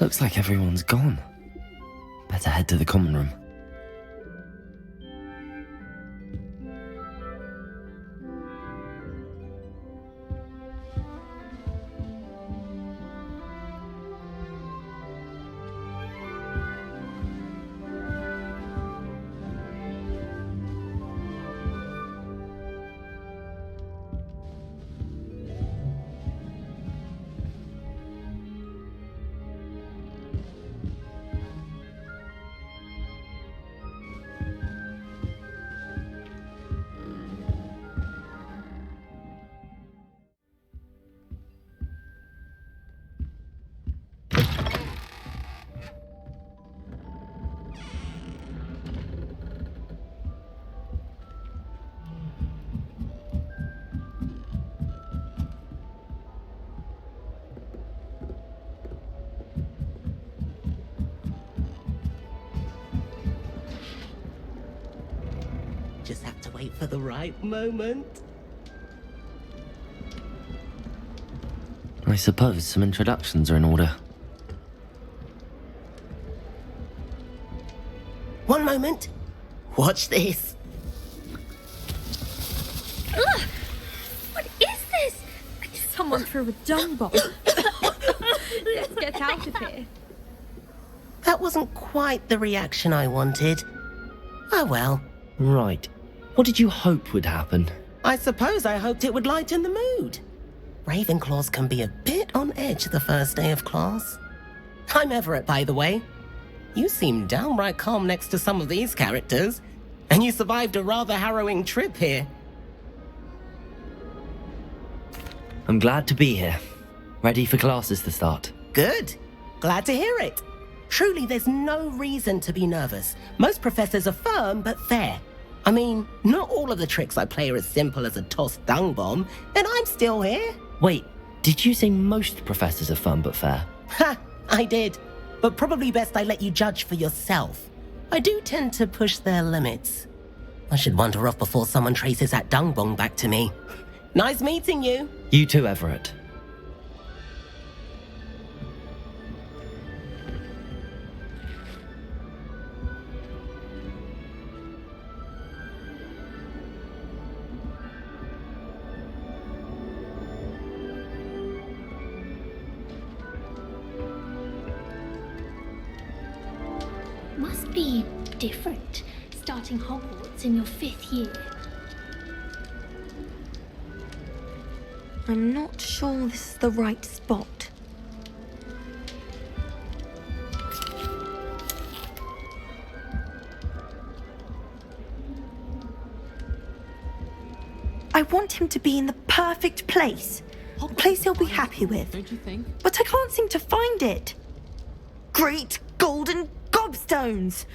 Looks like everyone's gone. Better head to the common room. Just have to wait for the right moment. I suppose some introductions are in order. One moment. Watch this. Ugh! What is this? Someone threw a dung bomb. Let's get out of here. That wasn't quite the reaction I wanted. Oh well. Right. What did you hope would happen? I suppose I hoped it would lighten the mood. Ravenclaws can be a bit on edge the first day of class. I'm Everett, by the way. You seem downright calm next to some of these characters, and you survived a rather harrowing trip here. I'm glad to be here. Ready for classes to start. Good. Glad to hear it. Truly, there's no reason to be nervous. Most professors are firm but fair. I mean, not all of the tricks I play are as simple as a tossed dung bomb, and I'm still here. Wait, did you say most professors are fun but fair? Ha! I did. But probably best I let you judge for yourself. I do tend to push their limits. I should wander off before someone traces that dung bomb back to me. Nice meeting you. You too, Everett. Must be different, starting Hogwarts in your 5th year. I'm not sure this is the right spot. I want him to be in the perfect place. A place he'll be happy with. Don't you think? But I can't seem to find it. Great golden gobstones!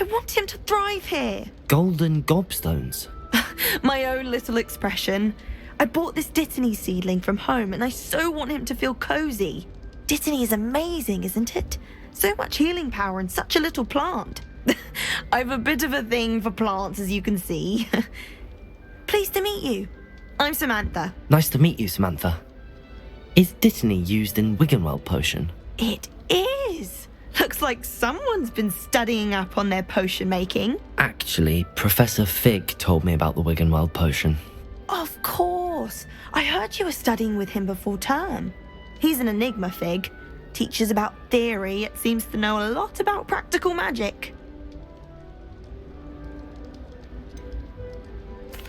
I want him to thrive here. Golden gobstones? My own little expression. I bought this Dittany seedling from home and I so want him to feel cozy. Dittany is amazing, isn't it? So much healing power in such a little plant. I've a bit of a thing for plants, as you can see. Pleased to meet you. I'm Samantha. Nice to meet you, Samantha. Is Dittany used in Wiggenweld potion? It is. Looks like someone's been studying up on their potion making. Actually, Professor Fig told me about the Wiggenweld potion. Of course. I heard you were studying with him before term. He's an enigma, Fig. Teaches about theory, yet seems to know a lot about practical magic.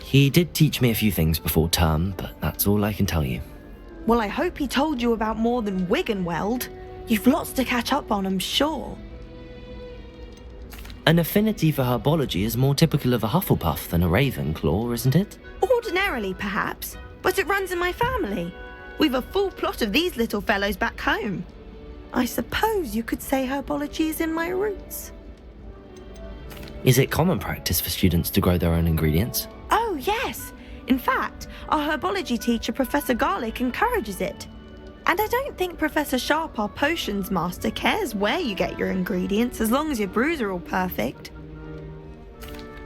He did teach me a few things before term, but that's all I can tell you. Well, I hope he told you about more than Wiggenweld. You've lots to catch up on, I'm sure. An affinity for herbology is more typical of a Hufflepuff than a Ravenclaw, isn't it? Ordinarily, perhaps, but it runs in my family. We've a full plot of these little fellows back home. I suppose you could say herbology is in my roots. Is it common practice for students to grow their own ingredients? Oh, yes. In fact, our herbology teacher, Professor Garlick, encourages it. And I don't think Professor Sharp, our potions master, cares where you get your ingredients as long as your brews are all perfect.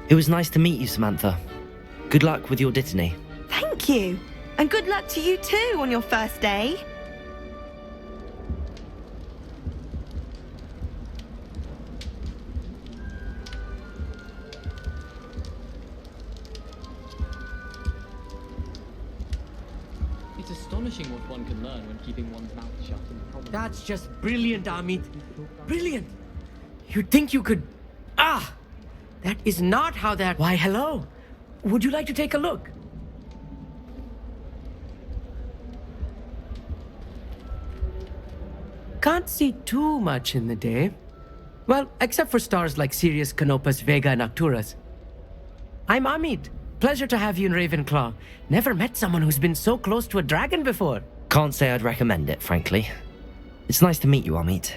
It was nice to meet you, Samantha. Good luck with your Dittany. Thank you. And good luck to you too on your first day. astonishing what one can learn when keeping one's mouth shut in the common. That's just brilliant, Amit. Brilliant. You'd think you could... Ah! That is not how that... Why, hello. Would you like to take a look? Can't see too much in the day. Well, except for stars like Sirius, Canopus, Vega, and Arcturus. I'm Amit. Pleasure to have you in Ravenclaw. Never met someone who's been so close to a dragon before. Can't say I'd recommend it, frankly. It's nice to meet you, Amit.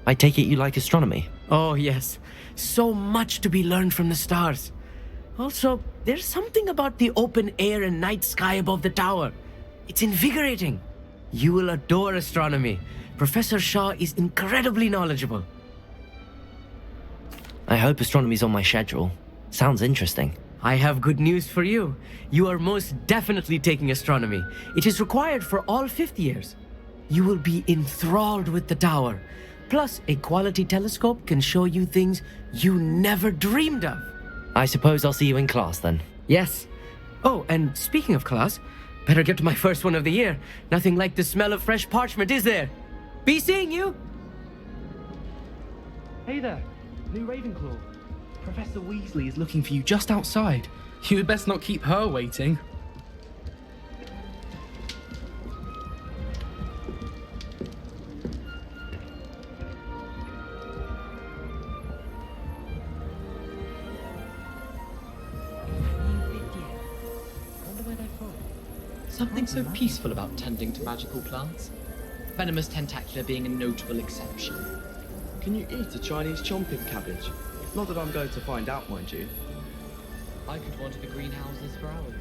I take it you like astronomy. Oh, yes. So much to be learned from the stars. Also, there's something about the open air and night sky above the tower. It's invigorating. You will adore astronomy. Professor Shaw is incredibly knowledgeable. I hope astronomy's on my schedule. Sounds interesting. I have good news for you. You are most definitely taking astronomy. It is required for all fifth years. You will be enthralled with the tower. Plus, a quality telescope can show you things you never dreamed of. I suppose I'll see you in class then. Yes. Oh, and speaking of class, better get to my first one of the year. Nothing like the smell of fresh parchment, is there? Be seeing you! Hey there, new Ravenclaw. Professor Weasley is looking for you just outside. You had best not keep her waiting. Something so peaceful about tending to magical plants. Venomous Tentacular being a notable exception. Can you eat a Chinese chomping cabbage? Not that I'm going to find out, mind you. I could water the greenhouses for hours.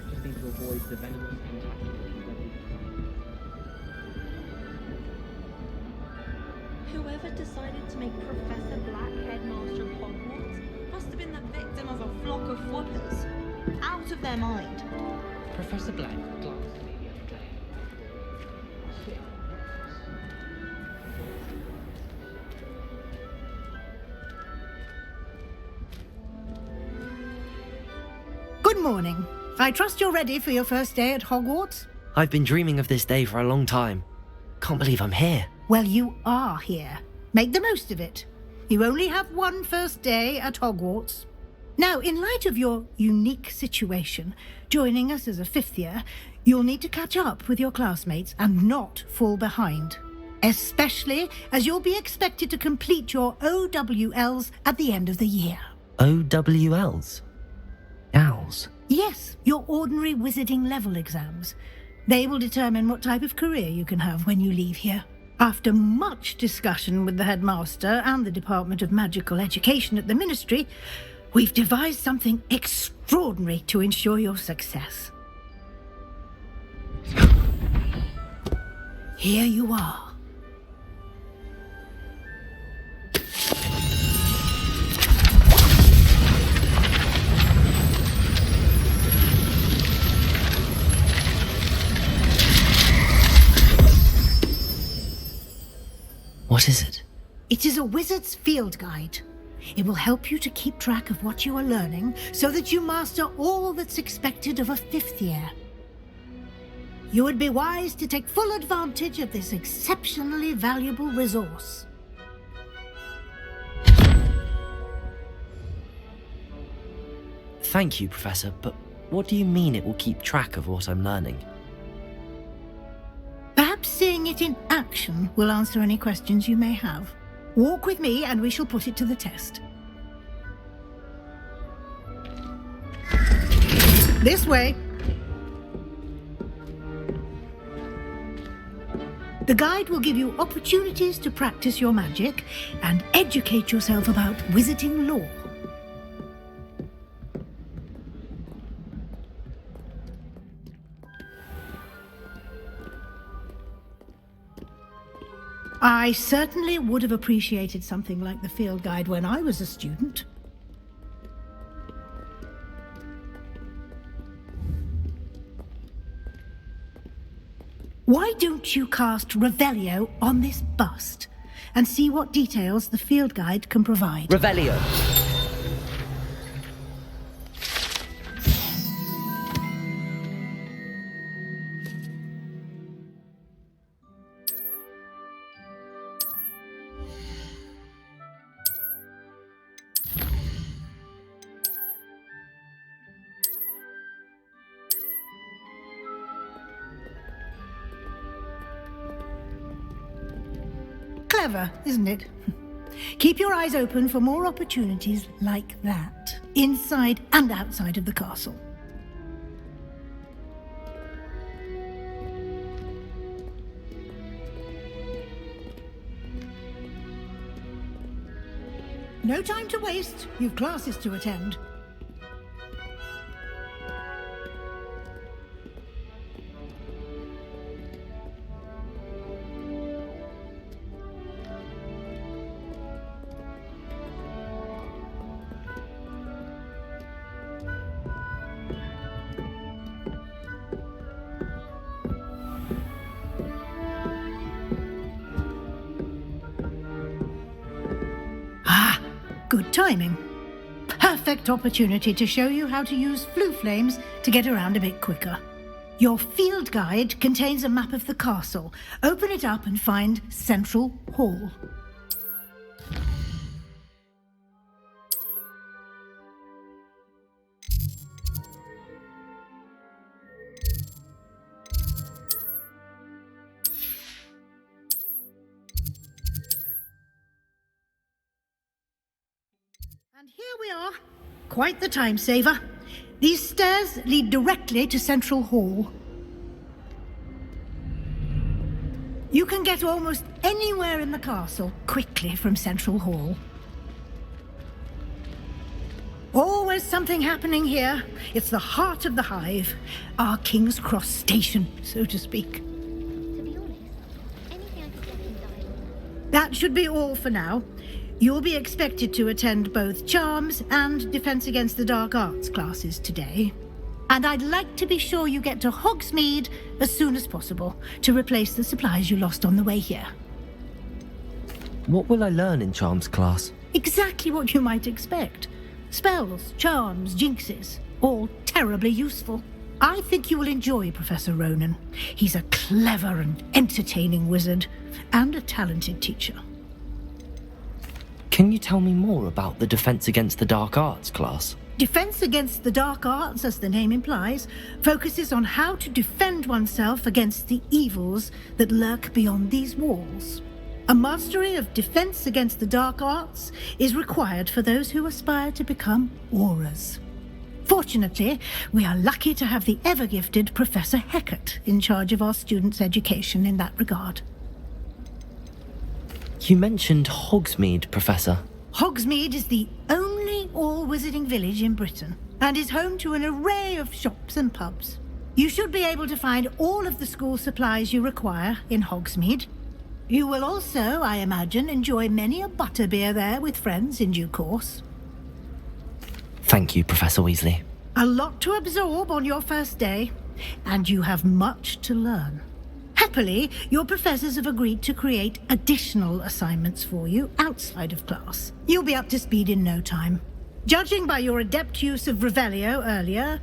Just need to avoid the venomous tentacular. Whoever decided to make Professor Black headmaster of Hogwarts must have been the victim of a flock of whoopers. Out of their mind. Professor Black glanced at me the other day. Good morning. I trust you're ready for your first day at Hogwarts? I've been dreaming of this day for a long time. Can't believe I'm here. Well, you are here. Make the most of it. You only have one first day at Hogwarts. Now, in light of your unique situation, joining us as a fifth year, you'll need to catch up with your classmates and not fall behind. Especially as you'll be expected to complete your OWLs at the end of the year. OWLs? Owls? Yes, your ordinary wizarding level exams. They will determine what type of career you can have when you leave here. After much discussion with the headmaster and the Department of Magical Education at the Ministry, we've devised something extraordinary to ensure your success. Here you are. What is it? It is a wizard's field guide. It will help you to keep track of what you are learning so that you master all that's expected of a fifth year. You would be wise to take full advantage of this exceptionally valuable resource. Thank you, Professor, but what do you mean it will keep track of what I'm learning? Perhaps seeing it in action will answer any questions you may have. Walk with me and we shall put it to the test. This way. The guide will give you opportunities to practice your magic and educate yourself about wizarding lore. I certainly would have appreciated something like the field guide when I was a student. Why don't you cast Revelio on this bust and see what details the field guide can provide? Revelio! Clever, isn't it? Keep your eyes open for more opportunities like that, inside and outside of the castle. No time to waste. You've classes to attend. Good timing. Perfect opportunity to show you how to use flue flames to get around a bit quicker. Your field guide contains a map of the castle. Open it up and find Central Hall. And here we are. Quite the time saver. These stairs lead directly to Central Hall. You can get almost anywhere in the castle quickly from Central Hall. Always something happening here. It's the heart of the hive. Our King's Cross station, so to speak. To be honest, anything I could get in dialogue. That should be all for now. You'll be expected to attend both Charms and Defense Against the Dark Arts classes today. And I'd like to be sure you get to Hogsmeade as soon as possible to replace the supplies you lost on the way here. What will I learn in Charms class? Exactly what you might expect. Spells, charms, jinxes, all terribly useful. I think you will enjoy Professor Ronan. He's a clever and entertaining wizard, and a talented teacher. Can you tell me more about the Defense Against the Dark Arts class? Defense Against the Dark Arts, as the name implies, focuses on how to defend oneself against the evils that lurk beyond these walls. A mastery of Defense Against the Dark Arts is required for those who aspire to become auras. Fortunately, we are lucky to have the ever-gifted Professor Hecat in charge of our students' education in that regard. You mentioned Hogsmeade, Professor. Hogsmeade is the only all-wizarding village in Britain and is home to an array of shops and pubs. You should be able to find all of the school supplies you require in Hogsmeade. You will also, I imagine, enjoy many a butterbeer there with friends in due course. Thank you, Professor Weasley. A lot to absorb on your first day, and you have much to learn. Happily, your professors have agreed to create additional assignments for you outside of class. You'll be up to speed in no time. Judging by your adept use of Revelio earlier,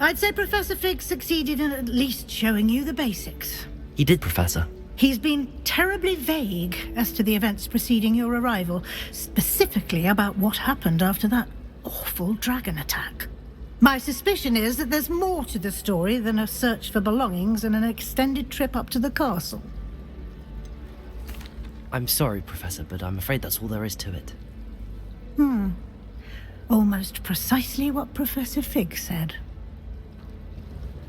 I'd say Professor Fig succeeded in at least showing you the basics. He did, Professor. He's been terribly vague as to the events preceding your arrival, specifically about what happened after that awful dragon attack. My suspicion is that there's more to the story than a search for belongings and an extended trip up to the castle. I'm sorry, Professor, but I'm afraid that's all there is to it. Almost precisely what Professor Fig said.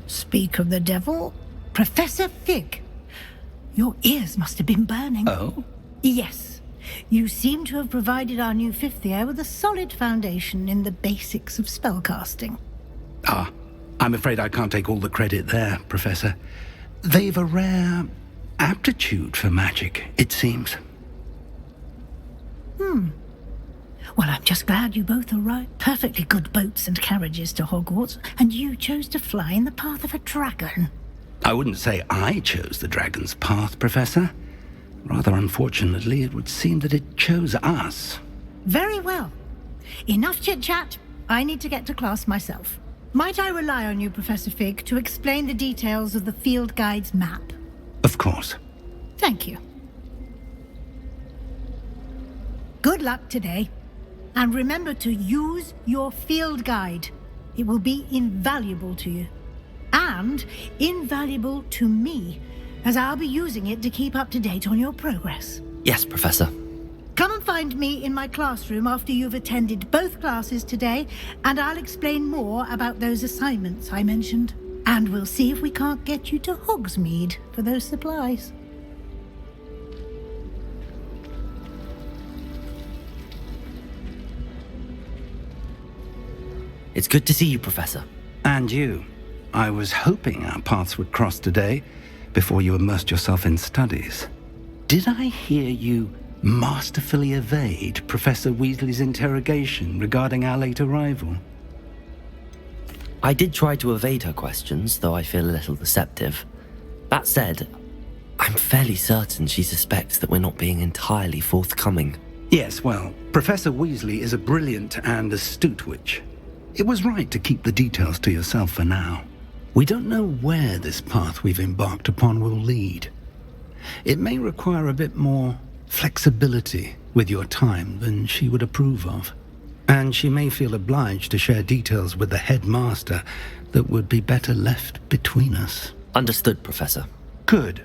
Speak of the devil, Professor Fig. Your ears must have been burning. Oh? Yes. You seem to have provided our new fifth year with a solid foundation in the basics of spellcasting. Ah, I'm afraid I can't take all the credit there, Professor. They've a rare aptitude for magic, it seems. Well, I'm just glad you both arrived. Perfectly good boats and carriages to Hogwarts, and you chose to fly in the path of a dragon. I wouldn't say I chose the dragon's path, Professor. Rather unfortunately, it would seem that it chose us. Very well. Enough chit-chat. I need to get to class myself. Might I rely on you, Professor Fig, to explain the details of the field guide's map? Of course. Thank you. Good luck today. And remember to use your field guide. It will be invaluable to you. And invaluable to me, as I'll be using it to keep up to date on your progress. Yes, Professor. Come and find me in my classroom after you've attended both classes today, and I'll explain more about those assignments I mentioned. And we'll see if we can't get you to Hogsmeade for those supplies. It's good to see you, Professor. And you. I was hoping our paths would cross today, before you immersed yourself in studies. Did I hear you masterfully evade Professor Weasley's interrogation regarding our late arrival? I did try to evade her questions, though I feel a little deceptive. That said, I'm fairly certain she suspects that we're not being entirely forthcoming. Yes, well, Professor Weasley is a brilliant and astute witch. It was right to keep the details to yourself for now. We don't know where this path we've embarked upon will lead. It may require a bit more flexibility with your time than she would approve of. And she may feel obliged to share details with the headmaster that would be better left between us. Understood, Professor. Good.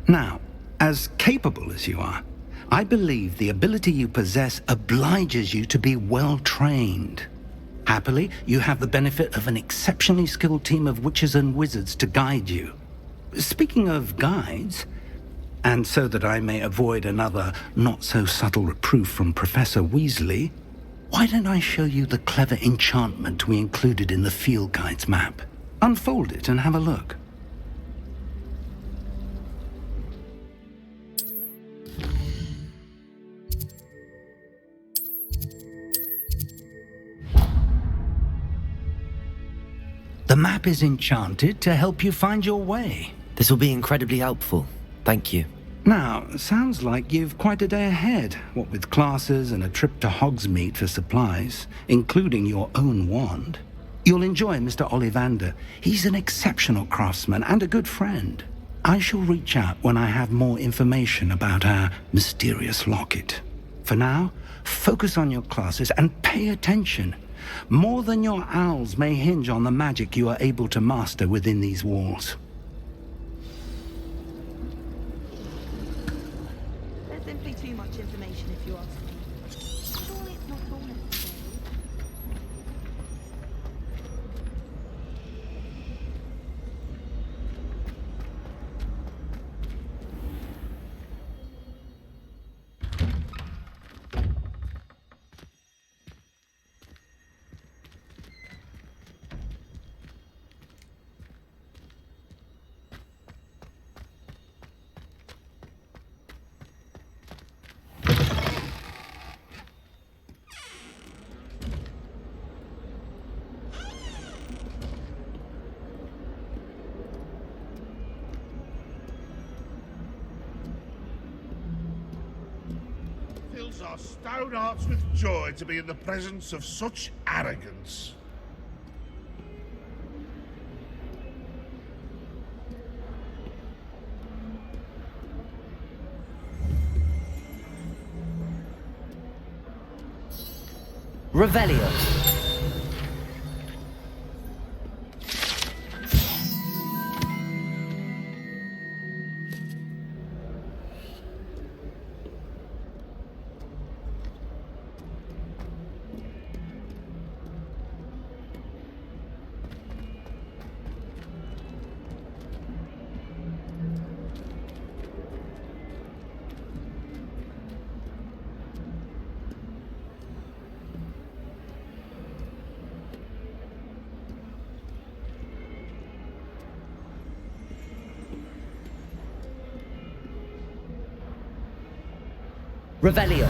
Now, as capable as you are, I believe the ability you possess obliges you to be well trained. Happily, you have the benefit of an exceptionally skilled team of witches and wizards to guide you. Speaking of guides, and so that I may avoid another not-so-subtle reproof from Professor Weasley, why don't I show you the clever enchantment we included in the field guide's map? Unfold it and have a look. The map is enchanted to help you find your way. This will be incredibly helpful. Thank you. Now, sounds like you've quite a day ahead, what with classes and a trip to Hogsmeade for supplies, including your own wand. You'll enjoy Mr. Ollivander. He's an exceptional craftsman and a good friend. I shall reach out when I have more information about our mysterious locket. For now, focus on your classes and pay attention. More than your owls may hinge on the magic you are able to master within these walls. There's simply too much information if you ask me. Surely it's not all necessary. Fills our stout hearts with joy to be in the presence of such arrogance. Revelio. Revelio.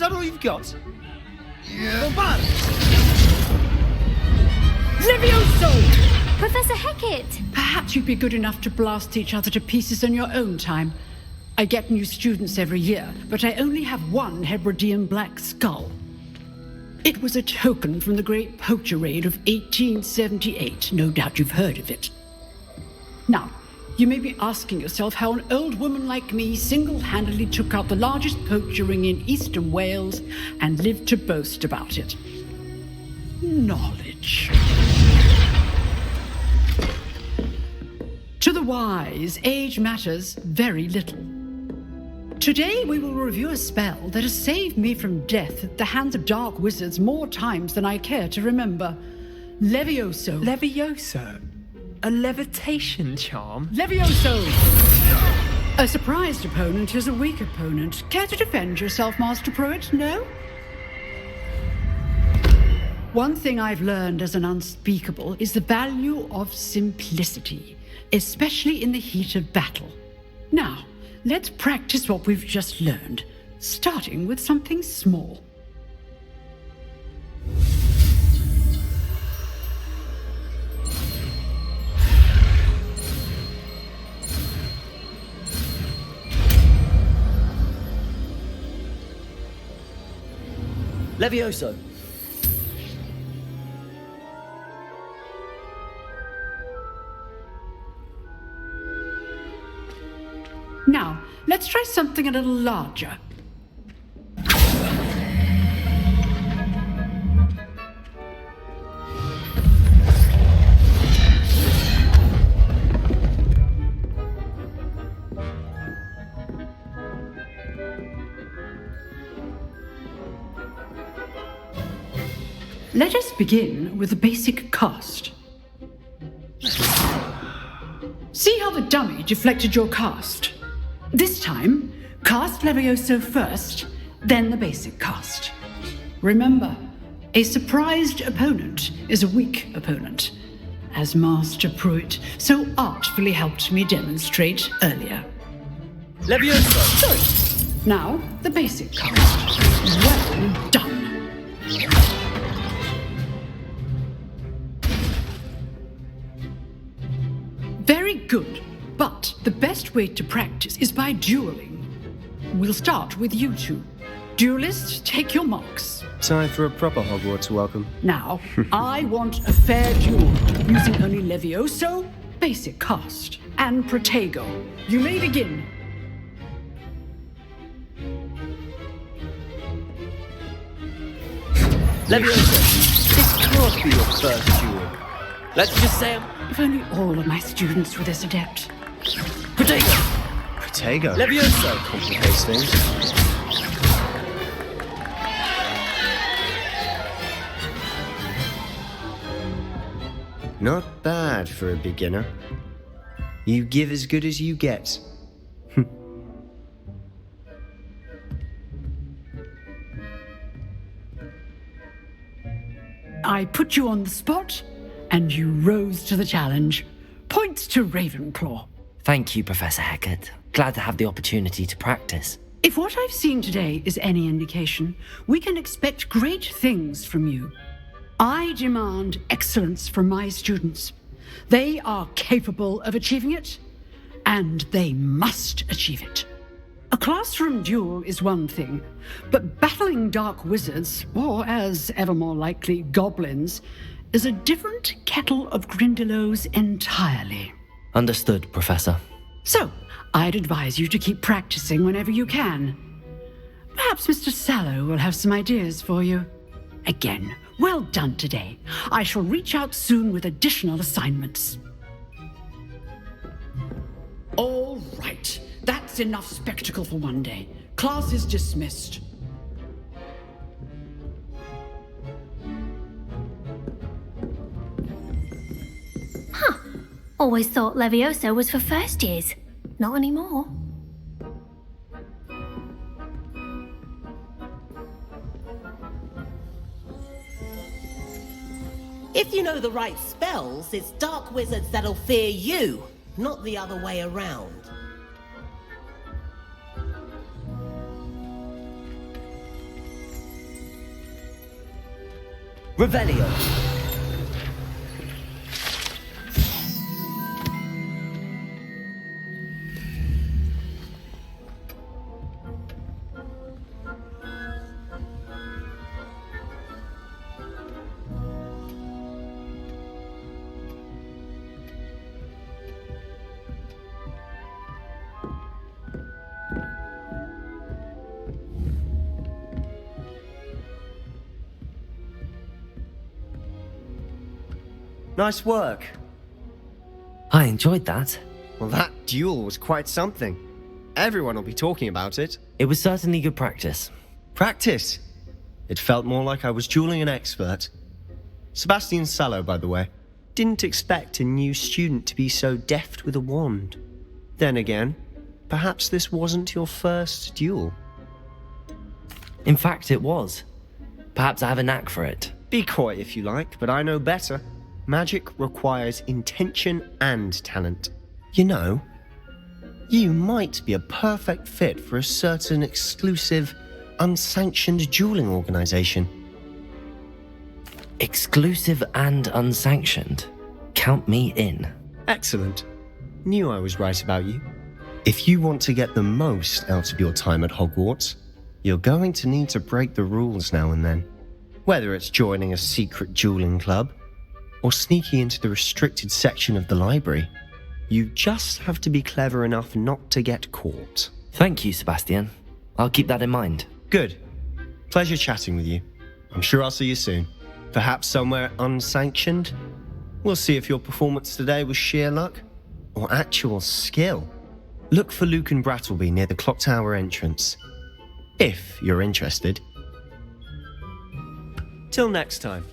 that all you've got? Yeah. Bad. Levioso! Professor Hecat! Perhaps you'd be good enough to blast each other to pieces in your own time. I get new students every year, but I only have one Hebridean black skull. It was a token from the Great Poacher Raid of 1878. No doubt you've heard of it. Now, you may be asking yourself how an old woman like me single-handedly took out the largest poacher ring in eastern Wales and lived to boast about it. Knowledge. To the wise, age matters very little. Today we will review a spell that has saved me from death at the hands of dark wizards more times than I care to remember. Levioso. Levioso? A levitation charm? Levioso! A surprised opponent is a weak opponent. Care to defend yourself, Master Pruitt? No? One thing I've learned as an unspeakable is the value of simplicity, especially in the heat of battle. Now, let's practice what we've just learned, starting with something small. Levioso. Now, let's try something a little larger. Let us begin with the basic cast. See how the dummy deflected your cast? This time, cast Levioso first, then the basic cast. Remember, a surprised opponent is a weak opponent, as Master Pruitt so artfully helped me demonstrate earlier. Levioso! Good. Now, the basic cast. Well done. Very good, but the best way to practice is by dueling. We'll start with you two. Duelists, take your marks. Time for a proper Hogwarts welcome. Now, I want a fair duel, using only Levioso, basic cast, and Protego. You may begin. Levioso, this can't be your first duel. Let's just say If only all of my students were this adept. Protego! Protego? Levioso! Complicates things. Not bad for a beginner. You give as good as you get. I put you on the spot, and you rose to the challenge. Points to Ravenclaw. Thank you, Professor Hecat. Glad to have the opportunity to practice. If what I've seen today is any indication, we can expect great things from you. I demand excellence from my students. They are capable of achieving it, and they must achieve it. A classroom duel is one thing, but battling dark wizards, or as ever more likely, goblins, is a different kettle of Grindylows entirely. Understood, Professor. So, I'd advise you to keep practicing whenever you can. Perhaps Mr. Sallow will have some ideas for you. Again, well done today. I shall reach out soon with additional assignments. All right. That's enough spectacle for one day. Class is dismissed. Huh. Always thought Levioso was for first years. Not anymore. If you know the right spells, it's dark wizards that'll fear you, not the other way around. Revelio. Nice work. I enjoyed that. Well, that duel was quite something. Everyone will be talking about it. It was certainly good practice. Practice? It felt more like I was dueling an expert. Sebastian Sallow, by the way. Didn't expect a new student to be so deft with a wand. Then again, perhaps this wasn't your first duel. In fact, it was. Perhaps I have a knack for it. Be coy if you like, but I know better. Magic requires intention and talent. You know, you might be a perfect fit for a certain exclusive, unsanctioned dueling organization. Exclusive and unsanctioned. Count me in. Excellent. Knew I was right about you. If you want to get the most out of your time at Hogwarts, you're going to need to break the rules now and then. Whether it's joining a secret dueling club, or sneaking into the restricted section of the library, you just have to be clever enough not to get caught. Thank you, Sebastian. I'll keep that in mind. Good. Pleasure chatting with you. I'm sure I'll see you soon. Perhaps somewhere unsanctioned? We'll see if your performance today was sheer luck or actual skill. Look for Luke and Brattleby near the clock tower entrance, if you're interested. Till next time.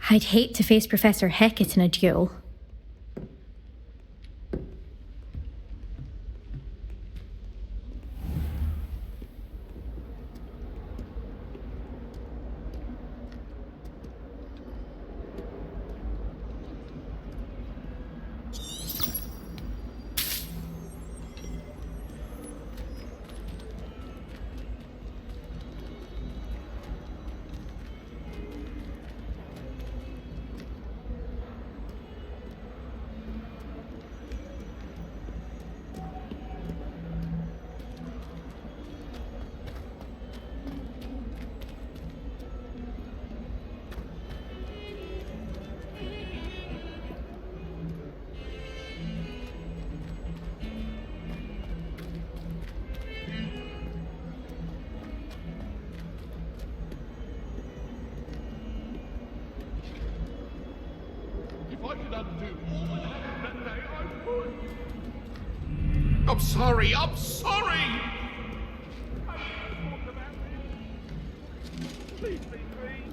I'd hate to face Professor Hecat in a duel. I'm sorry, I'm sorry! Please be free.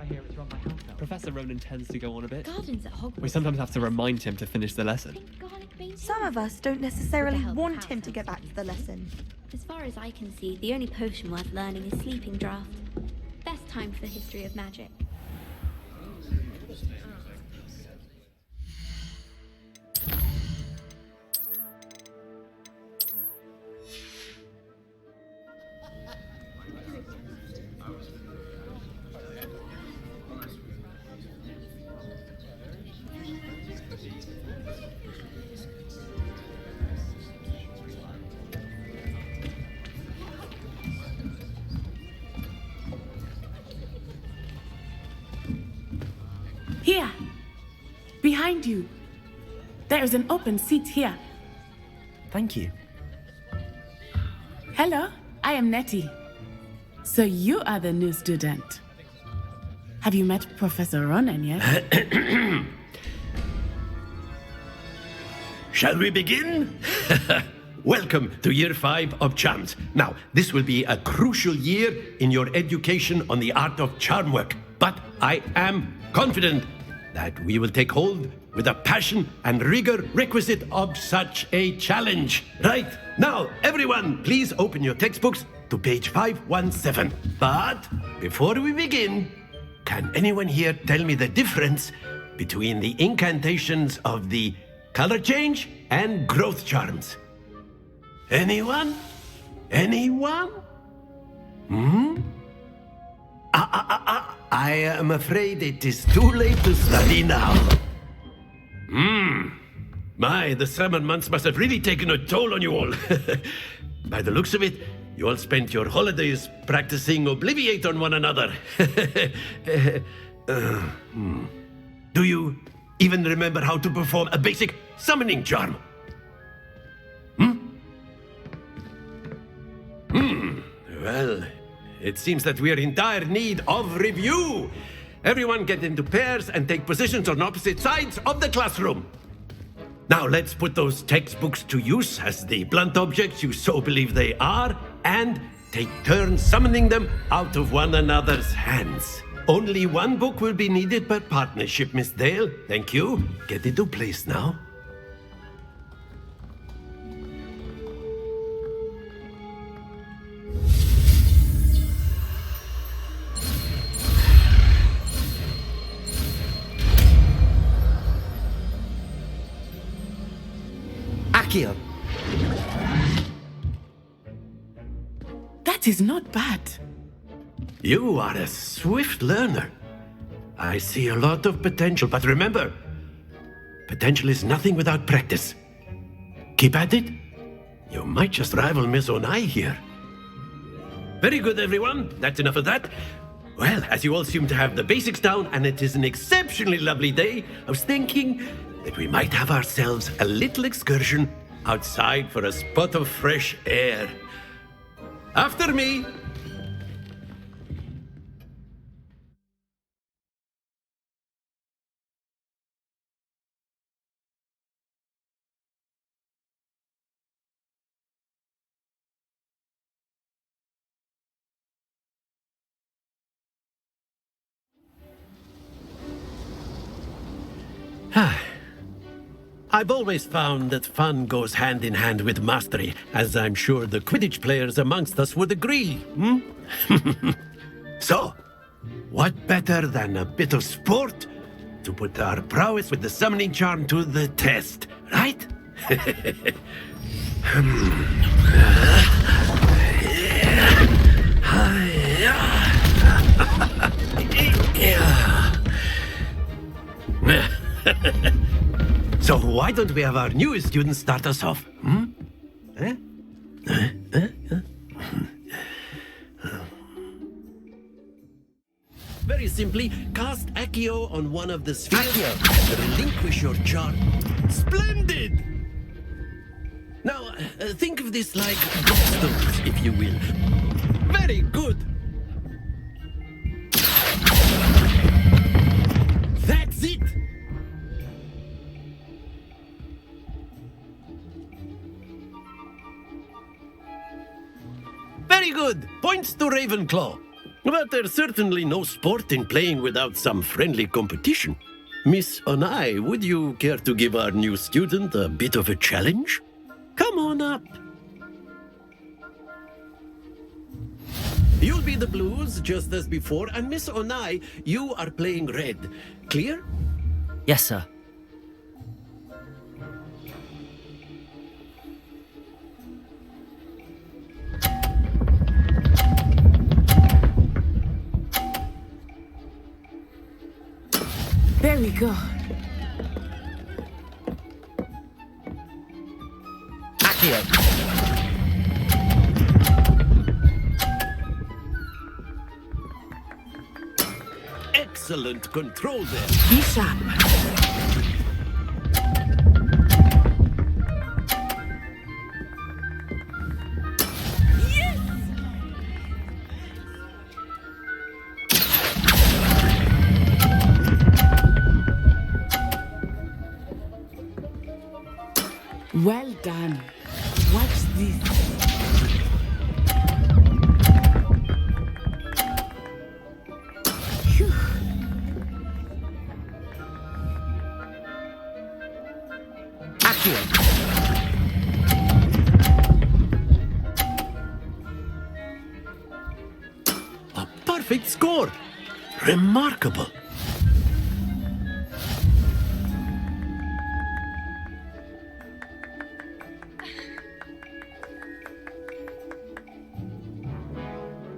I hear it's around my house now. Professor Ronan tends to go on a bit. Gardens at Hogwarts. We sometimes have to remind him to finish the lesson. Some of us don't necessarily want him to get back to the lesson. As far as I can see, the only potion worth learning is Sleeping Draught. Best time for the history of magic. Here, behind you. There is an open seat here. Thank you. Hello, I am Nettie. So you are the new student. Have you met Professor Ronan yet? Shall we begin? Welcome to Year 5 of Charms. Now, this will be a crucial year in your education on the art of charm work, but I am confident that we will take hold with the passion and rigor requisite of such a challenge. Right, now, everyone, please open your textbooks to page 517. But before we begin, can anyone here tell me the difference between the incantations of the color change and growth charms? Anyone? Anyone? I am afraid it is too late to study now. My, the summer months must have really taken a toll on you all. By the looks of it, you all spent your holidays practicing Obliviate on one another. Do you even remember how to perform a basic summoning charm? Well, it seems that we are in dire need of review. Everyone get into pairs and take positions on opposite sides of the classroom. Now let's put those textbooks to use as the blunt objects you so believe they are, and take turns summoning them out of one another's hands. Only one book will be needed per partnership, Miss Dale. Thank you. Get into place now. Accio. That is not bad. You are a swift learner. I see a lot of potential, but remember, potential is nothing without practice. Keep at it. You might just rival Miss Onai here. Very good, everyone. That's enough of that. Well, as you all seem to have the basics down, and it is an exceptionally lovely day, I was thinking that we might have ourselves a little excursion outside for a spot of fresh air. After me. I've always found that fun goes hand in hand with mastery, as I'm sure the Quidditch players amongst us would agree. So, what better than a bit of sport to put our prowess with the summoning charm to the test, right? So why don't we have our newest student start us off? Very simply, cast Accio on one of the spheres and relinquish your charm. Splendid! Now, think of this like gobstones, if you will. Very good! That's it! Very good! Points to Ravenclaw. But there's certainly no sport in playing without some friendly competition. Miss Onai, would you care to give our new student a bit of a challenge? Come on up. You'll be the blues, just as before, and Miss Onai, you are playing red. Clear? Yes, sir. Very good. Accio. Excellent control there. Be sharp. Well done. Watch this. Phew. A perfect score! Remarkable!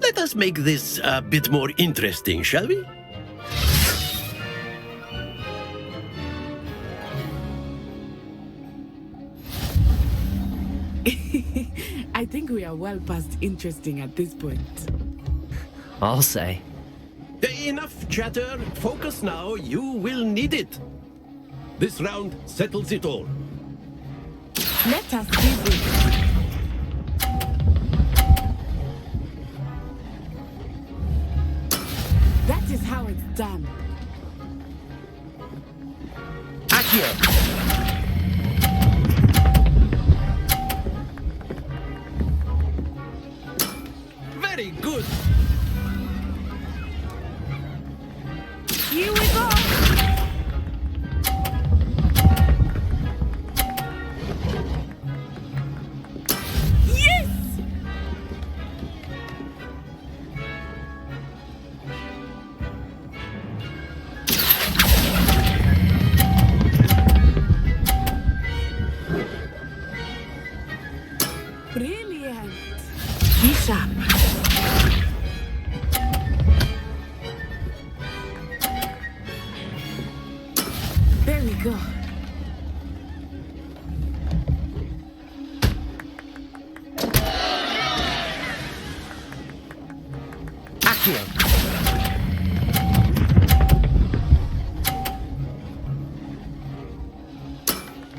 Let us make this a bit more interesting, shall we? I think we are well past interesting at this point. I'll say. Enough chatter. Focus now. You will need it. This round settles it all. Let us do this. That is how it's done. Accio! Very good! Here we go! Yes! Brilliant! Be sharp. There we go. Accio!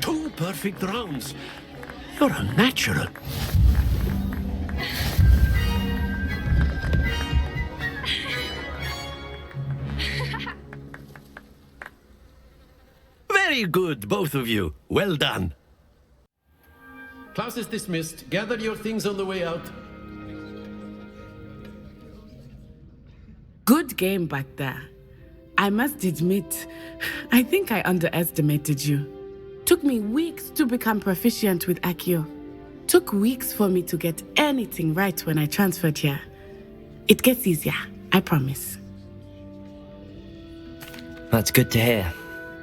Two perfect rounds. You're a natural. Very good, both of you. Well done. Class is dismissed. Gather your things on the way out. Good game back there. I must admit, I think I underestimated you. Took me weeks to become proficient with Accio. Took weeks for me to get anything right when I transferred here. It gets easier, I promise. That's good to hear.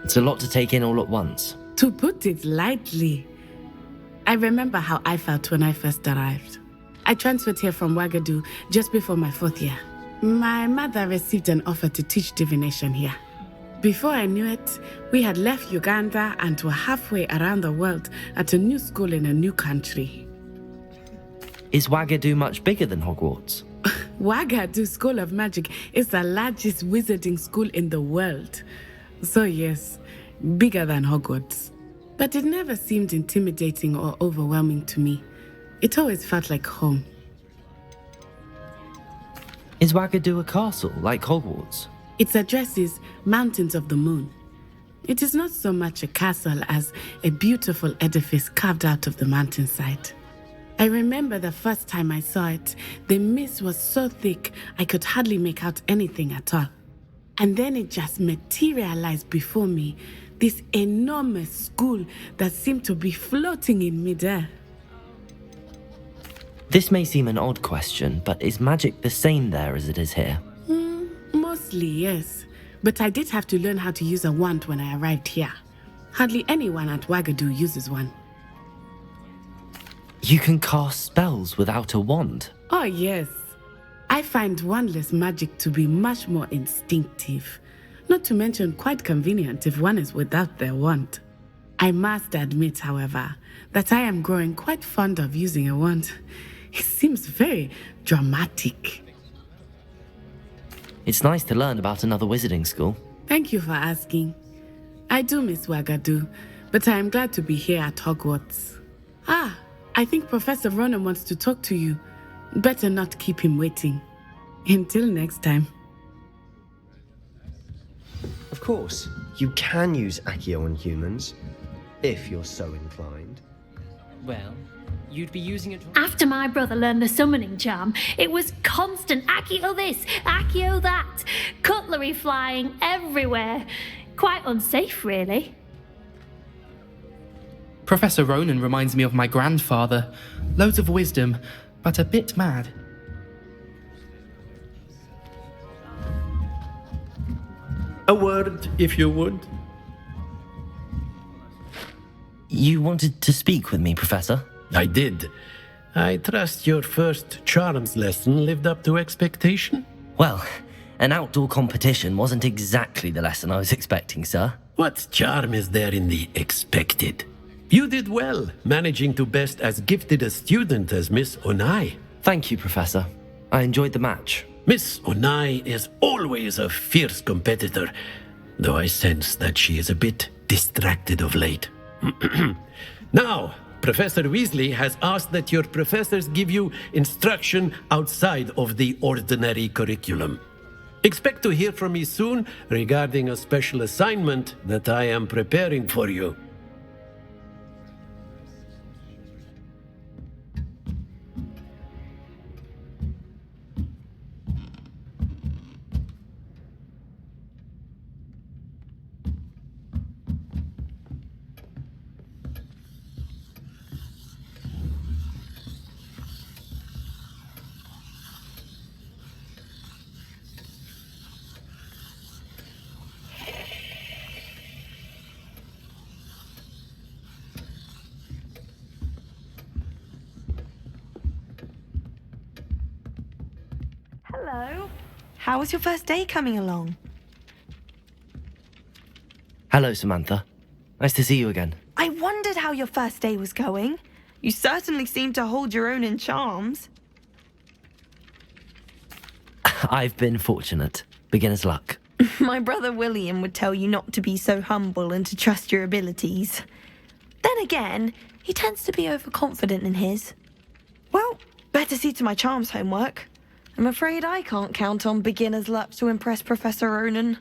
It's a lot to take in all at once. To put it lightly, I remember how I felt when I first arrived. I transferred here from Wagadu just before my 4th year. My mother received an offer to teach divination here. Before I knew it, we had left Uganda and were halfway around the world at a new school in a new country. Is Wagadu much bigger than Hogwarts? Wagadu School of Magic is the largest wizarding school in the world. So yes, bigger than Hogwarts. But it never seemed intimidating or overwhelming to me. It always felt like home. Is Wagadu a castle like Hogwarts? Its address is Mountains of the Moon. It is not so much a castle as a beautiful edifice carved out of the mountainside. I remember the first time I saw it, the mist was so thick I could hardly make out anything at all. And then it just materialized before me, this enormous school that seemed to be floating in midair. This may seem an odd question, but is magic the same there as it is here? Mostly, yes. But I did have to learn how to use a wand when I arrived here. Hardly anyone at Wagadu uses one. You can cast spells without a wand? Oh, yes. I find wandless magic to be much more instinctive. Not to mention quite convenient if one is without their wand. I must admit, however, that I am growing quite fond of using a wand. It seems very dramatic. It's nice to learn about another wizarding school. Thank you for asking. I do miss Wagadu, but I am glad to be here at Hogwarts. I think Professor Ronan wants to talk to you. Better not keep him waiting. Until next time. Of course, you can use Accio on humans, if you're so inclined. Well, you'd be using it... After my brother learned the summoning charm, it was constant Accio this, Accio that, cutlery flying everywhere. Quite unsafe, really. Professor Ronan reminds me of my grandfather. Loads of wisdom, but a bit mad. A word, if you would. You wanted to speak with me, Professor? I did. I trust your first charms lesson lived up to expectation? Well, an outdoor competition wasn't exactly the lesson I was expecting, sir. What charm is there in the expected? You did well, managing to best as gifted a student as Miss Onai. Thank you, Professor. I enjoyed the match. Miss Onai is always a fierce competitor, though I sense that she is a bit distracted of late. Now, Professor Weasley has asked that your professors give you instruction outside of the ordinary curriculum. Expect to hear from me soon regarding a special assignment that I am preparing for you. Hello. How was your first day coming along? Hello, Samantha. Nice to see you again. I wondered how your first day was going. You certainly seem to hold your own in charms. I've been fortunate. Beginner's luck. My brother William would tell you not to be so humble and to trust your abilities. Then again, he tends to be overconfident in his. Well, better see to my charms homework. I'm afraid I can't count on beginner's luck to impress Professor Ronan.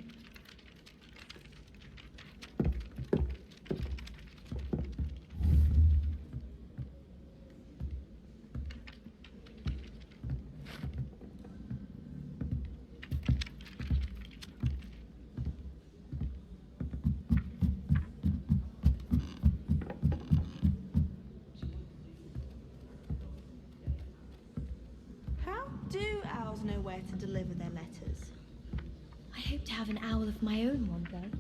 Do owls know where to deliver their letters? I hope to have an owl of my own one day.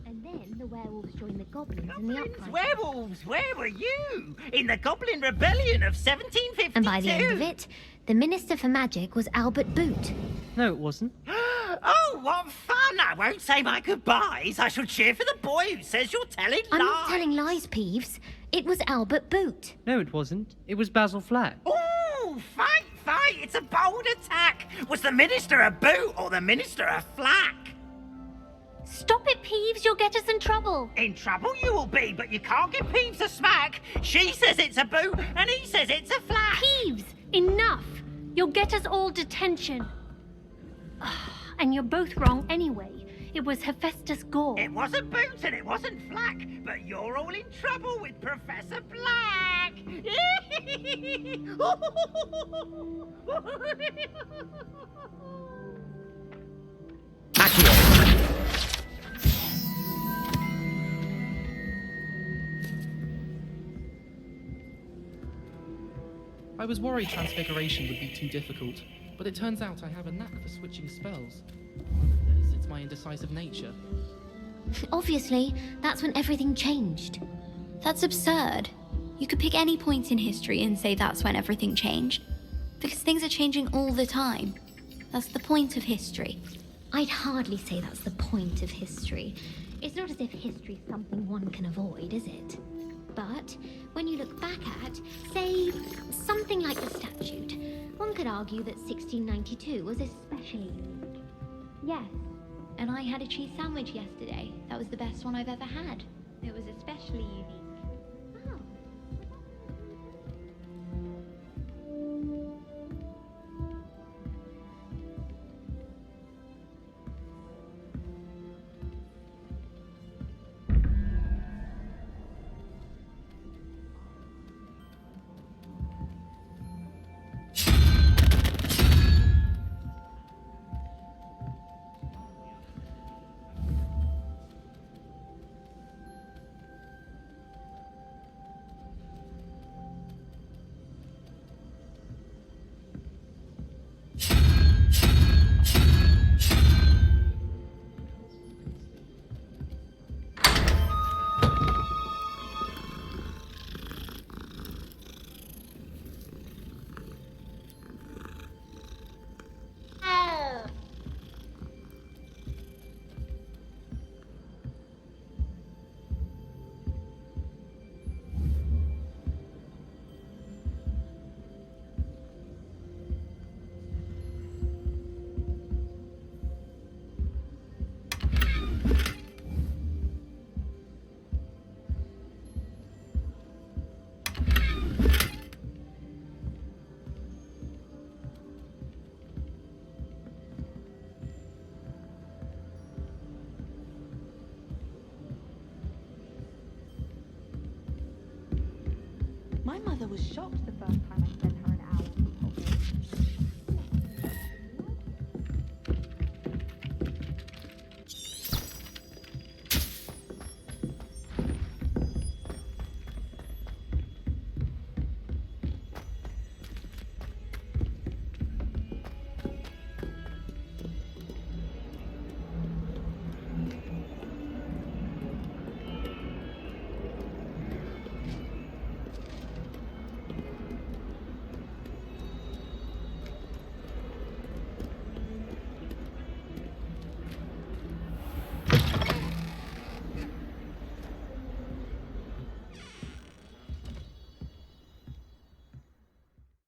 And then the werewolves join the goblins in the uprising. Werewolves, where were you? In the Goblin Rebellion of 1752. And by the end of it, the Minister for Magic was Albert Boot. No, it wasn't. Oh, what fun! I won't say my goodbyes. I shall cheer for the boy who says you're telling lies. I'm not telling lies, Peeves. It was Albert Boot. No, it wasn't. It was Basil Flack. Ooh, fight! It's a bold attack. Was the Minister a boot or the Minister a flack? Stop it, Peeves. You'll get us in trouble. In trouble you will be, but you can't give Peeves a smack. She says it's a boot and he says it's a flack. Peeves, enough. You'll get us all detention. And you're both wrong anyway. It was Hephaestus Gore. It wasn't Boot and it wasn't Flack, but you're all in trouble with Professor Black. I was worried transfiguration would be too difficult, but it turns out I have a knack for switching spells. It's my indecisive nature. Obviously, that's when everything changed. That's absurd. You could pick any point in history and say that's when everything changed. Because things are changing all the time. That's the point of history. I'd hardly say that's the point of history. It's not as if history's something one can avoid, is it? But when you look back at, say, something like the statute, one could argue that 1692 was especially unique. Yes, and I had a cheese sandwich yesterday. That was the best one I've ever had. It was especially unique. Oh. mother was shocked the first time